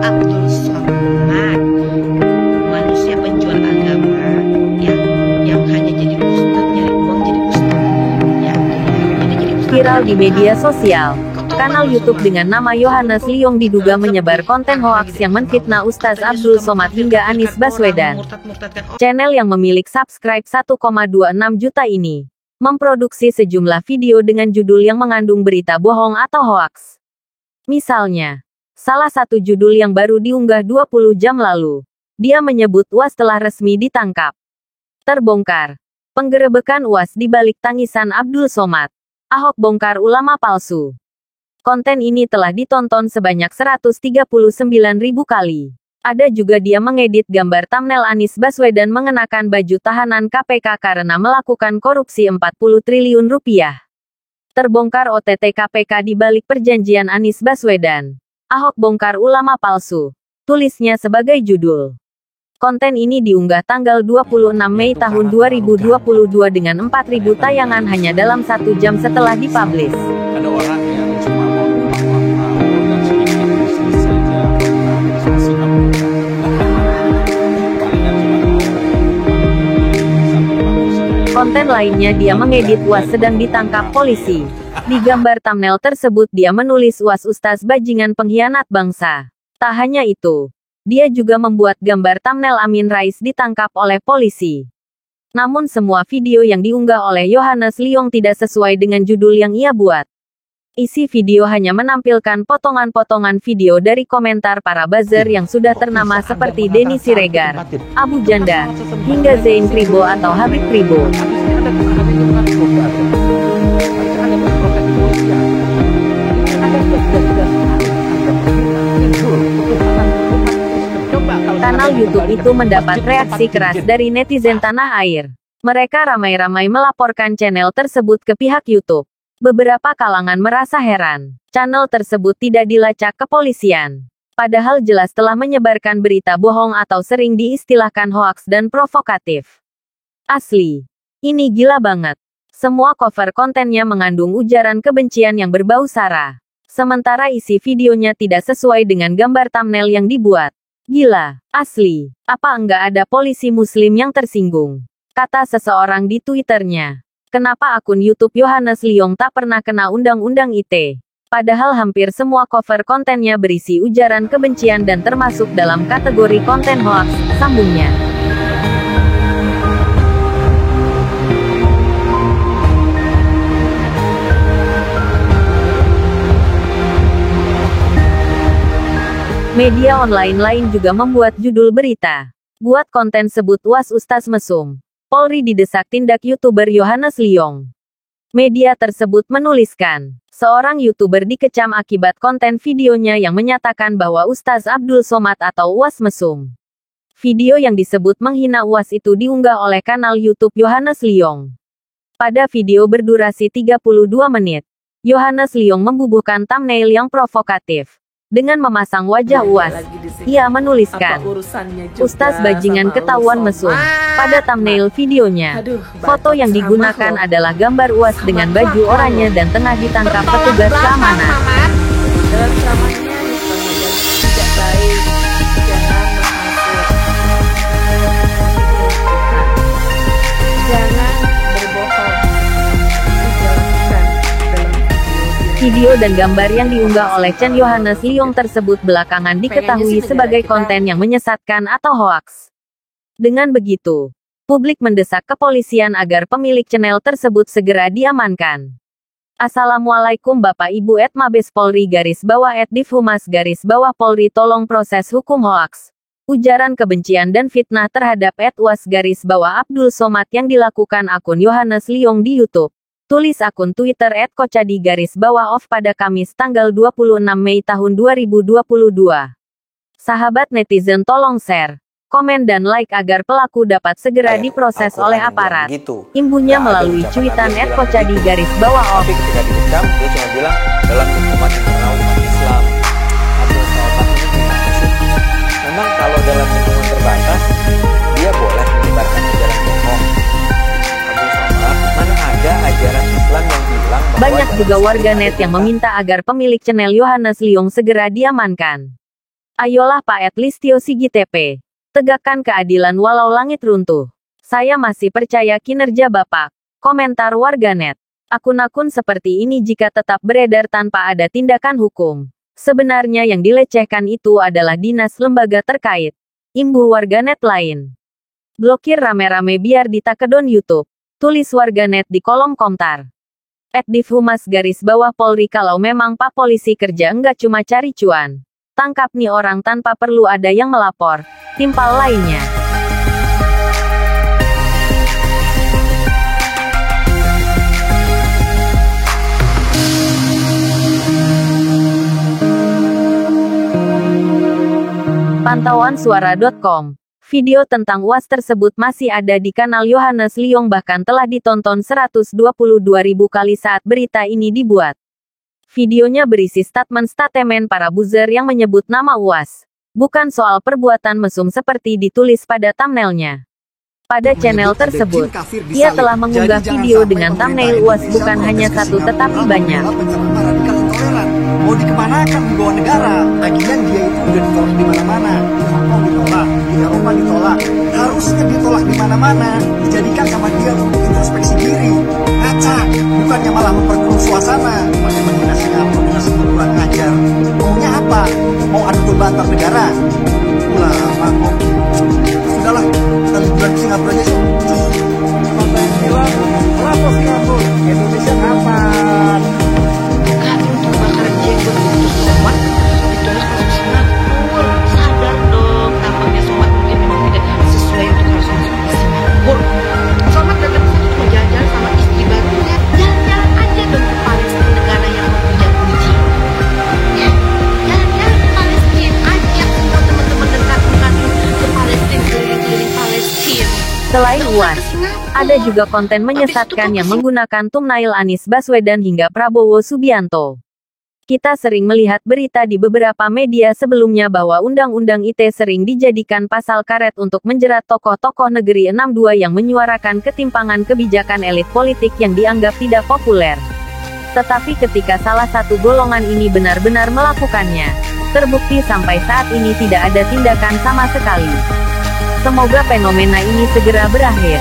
Abdul Somad, manusia penjual agama yang hanya jadi ustad, nyari uang jadi ustad. Ya, jadi ustad. Viral di media sosial. Kanal YouTube dengan nama Yohanes Liong diduga menyebar konten hoaks yang menfitnah Ustaz Abdul Somad hingga Anies Baswedan. Channel yang memiliki subscribe 1,26 juta ini memproduksi sejumlah video dengan judul yang mengandung berita bohong atau hoaks. Misalnya, salah satu judul yang baru diunggah 20 jam lalu. Dia menyebut UAS telah resmi ditangkap. Terbongkar. Penggerebekan UAS di balik tangisan Abdul Somad. Ahok bongkar ulama palsu. Konten ini telah ditonton sebanyak 139.000 kali. Ada juga dia mengedit gambar thumbnail Anies Baswedan mengenakan baju tahanan KPK karena melakukan korupsi 40 triliun rupiah. Terbongkar OTT KPK di balik perjanjian Anies Baswedan. Ahok bongkar ulama palsu. Tulisnya sebagai judul. Konten ini diunggah tanggal 26 Mei tahun 2022 dengan 4.000 tayangan hanya dalam 1 jam setelah dipublish. Ada orang yang cuma mau tahu dan sedikit bisnis saja, sikap konten lainnya dia mengedit UAS sedang ditangkap polisi. Di gambar thumbnail tersebut dia menulis UAS Ustaz Bajingan Pengkhianat Bangsa. Tak hanya itu, dia juga membuat gambar thumbnail Amin Rais ditangkap oleh polisi. Namun semua video yang diunggah oleh Yohanes Liong tidak sesuai dengan judul yang ia buat. Isi video hanya menampilkan potongan-potongan video dari komentar para buzzer yang sudah ternama seperti Denny Siregar, Abu Janda, hingga Zain Kribo atau Habib Kribo. Kanal YouTube itu mendapat reaksi keras dari netizen tanah air. Mereka ramai-ramai melaporkan channel tersebut ke pihak YouTube. Beberapa kalangan merasa heran. Channel tersebut tidak dilacak kepolisian. Padahal jelas telah menyebarkan berita bohong atau sering diistilahkan hoaks dan provokatif. Asli. Ini gila banget. Semua cover kontennya mengandung ujaran kebencian yang berbau sara. Sementara isi videonya tidak sesuai dengan gambar thumbnail yang dibuat. Gila. Asli. Apa enggak ada polisi muslim yang tersinggung? Kata seseorang di Twitternya. Kenapa akun YouTube Yohanes Liong tak pernah kena undang-undang ITE? Padahal hampir semua cover kontennya berisi ujaran kebencian dan termasuk dalam kategori konten hoaks, sambungnya. Media online lain juga membuat judul berita. Buat konten sebut UAS Ustaz Mesum. Polri didesak tindak YouTuber Yohanes Liong. Media tersebut menuliskan, seorang YouTuber dikecam akibat konten videonya yang menyatakan bahwa Ustaz Abdul Somad atau UAS mesum. Video yang disebut menghina UAS itu diunggah oleh kanal YouTube Yohanes Liong. Pada video berdurasi 32 menit, Yohanes Liong membubuhkan thumbnail yang provokatif. Dengan memasang wajah UAS, ia menuliskan, Ustaz Bajingan ketahuan mesum. Pada thumbnail videonya, foto yang digunakan adalah gambar UAS dengan baju oranye dan tengah ditangkap petugas keamanan. Dalam ceramahnya, tidak baik, jangan menghasut, jangan berbohong. Video dan gambar yang diunggah oleh Chen Yohanes Liong tersebut belakangan diketahui sebagai konten yang menyesatkan atau hoaks. Dengan begitu, publik mendesak kepolisian agar pemilik channel tersebut segera diamankan. Assalamualaikum Bapak Ibu Mabes Polri @Divhumas Polri tolong proses hukum hoaks, ujaran kebencian dan fitnah terhadap UAS Abdul Somad yang dilakukan akun Yohanes Liong di YouTube. Tulis akun Twitter @kocadi_off pada Kamis tanggal 26 Mei tahun 2022. Sahabat netizen tolong share, komen dan like agar pelaku dapat segera diproses oleh aparat. Imbunya melalui cuitan @kocadi_off. Ketika dikecam, dia cuma bilang dalam lingkungan internal umat Islam, Abdul Somad ini punya maksud. Memang kalau dalam lingkungan terbatas, dia boleh menyebarkan ajaran bohong. Abdul Somad, mana ada ajaran Islam yang bilang bahwa banyak juga warganet yang meminta agar pemilik channel Yohanes Liong segera diamankan. Ayolah Pak Listio Sigit TP. Tegakkan keadilan walau langit runtuh. Saya masih percaya kinerja Bapak. Komentar warganet. Akun-akun seperti ini jika tetap beredar tanpa ada tindakan hukum. Sebenarnya yang dilecehkan itu adalah dinas lembaga terkait. Imbuh warganet lain. Blokir rame-rame biar ditakedon YouTube. Tulis warganet di kolom komentar. @divhumas_Polri kalau memang Pak Polisi kerja enggak cuma cari cuan. Tangkap nih orang tanpa perlu ada yang melapor. Timpal lainnya. Pantauansuara.com. Video tentang UAS tersebut masih ada di kanal Yohanes Liong, bahkan telah ditonton 122.000 kali saat berita ini dibuat. Videonya berisi statement para buzzer yang menyebut nama UAS. Bukan soal perbuatan mesum seperti ditulis pada thumbnailnya. Pada channel tersebut, ia telah mengunggah video dengan thumbnail UAS bukan hanya satu tetapi banyak. Mau dikemanakan membawa negara? Lagian dia itu udah ditolak di mana-mana. Di Hongkong ditolak, di Eropa ditolak. Harusnya ditolak di mana-mana. Dijadikan sama dia untuk introspeksi diri. Ngaca, bukannya malah memperkeruh suasana. Pakai menghina Singapura dengan sebut kurang ajar. Maunya apa? Mau adu domba antar negara? Ulama kok. Sudahlah, kita liburan ke Singapura aja yuk. Masa yang bilang, kenapa Singapura? Indonesia kapan? Bukan untuk bakar jenggot untuk somat, itu harus masuk Singapura. Sadar dong, tampaknya somat mungkin memang tidak sesuai untuk harus masuk ke Singapura. Somat datang ke sana cuma jalan-jalan sama istri barunya. Jalan-jalan aja dong ke Palestina, negara yang memuja-puji. Ya, jalan-jalan ke Palestina, ajak semua teman-teman dekat-dekat ke Palestina, keliling-keliling Palestina. Selain UAS, ada juga konten menyesatkan yang menggunakan thumbnail Anies Baswedan hingga Prabowo Subianto. Kita sering melihat berita di beberapa media sebelumnya bahwa Undang-Undang ITE sering dijadikan pasal karet untuk menjerat tokoh-tokoh negeri 62 yang menyuarakan ketimpangan kebijakan elit politik yang dianggap tidak populer. Tetapi ketika salah satu golongan ini benar-benar melakukannya, terbukti sampai saat ini tidak ada tindakan sama sekali. Semoga fenomena ini segera berakhir.